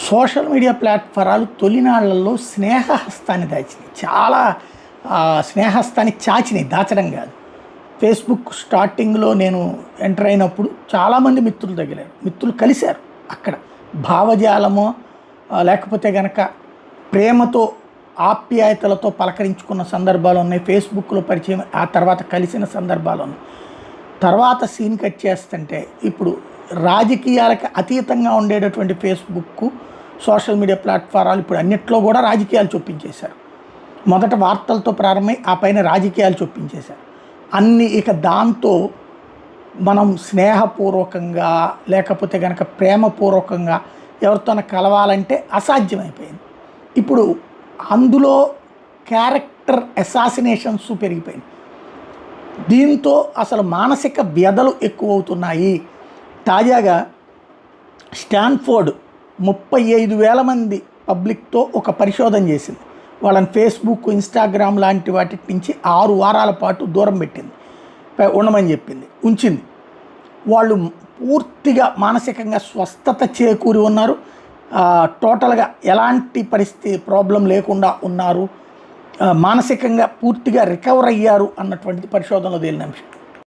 Social media ప్లాట్ఫారాలు తొలినాళ్లలో స్నేహహస్తాన్ని దాచినాయి. చాలా స్నేహహస్తాన్ని చాచినాయి, దాచడం కాదు. Facebook స్టార్టింగ్లో నేను ఎంటర్ అయినప్పుడు చాలామంది మిత్రులు తగిలారు, మిత్రులు కలిశారు. అక్కడ భావజాలమో లేకపోతే కనుక ప్రేమతో ఆప్యాయతలతో పలకరించుకున్న సందర్భాలు ఉన్నాయి. ఫేస్బుక్లో పరిచయం, ఆ తర్వాత కలిసిన సందర్భాలు ఉన్నాయి. తర్వాత సీన్ కట్ చేస్తుంటే ఇప్పుడు రాజకీయాలకు అతీతంగా ఉండేటటువంటి ఫేస్బుక్ సోషల్ మీడియా ప్లాట్ఫారాలు ఇప్పుడు అన్నిట్లో కూడా రాజకీయాలు చొప్పించేశారు. మొదట వార్తలతో ప్రారంభమై ఆ పైన రాజకీయాలు చొప్పించేశారు అన్ని. ఇక దాంతో మనం స్నేహపూర్వకంగా లేకపోతే కనుక ప్రేమపూర్వకంగా ఎవరితోన కలవాలంటే అసాధ్యమైపోయింది. ఇప్పుడు అందులో క్యారెక్టర్ అసాసినేషన్స్ పెరిగిపోయింది. దీంతో అసలు మానసిక వ్యధలు ఎక్కువవుతున్నాయి. తాజాగా స్టాన్ఫోర్డ్ 35,000 మంది పబ్లిక్తో ఒక పరిశోధన చేసింది. వాళ్ళని ఫేస్బుక్, ఇన్స్టాగ్రామ్ లాంటి వాటి నుంచి 6 వారాల పాటు దూరం పెట్టింది, ఉండమని చెప్పింది, ఉంచింది. వాళ్ళు పూర్తిగా మానసికంగా స్వస్థత చేకూరి ఉన్నారు. టోటల్గా ఎలాంటి పరిస్థితి ప్రాబ్లం లేకుండా ఉన్నారు, మానసికంగా పూర్తిగా రికవర్ అయ్యారు అన్నటువంటిది పరిశోధనలో తేలిన అంశం.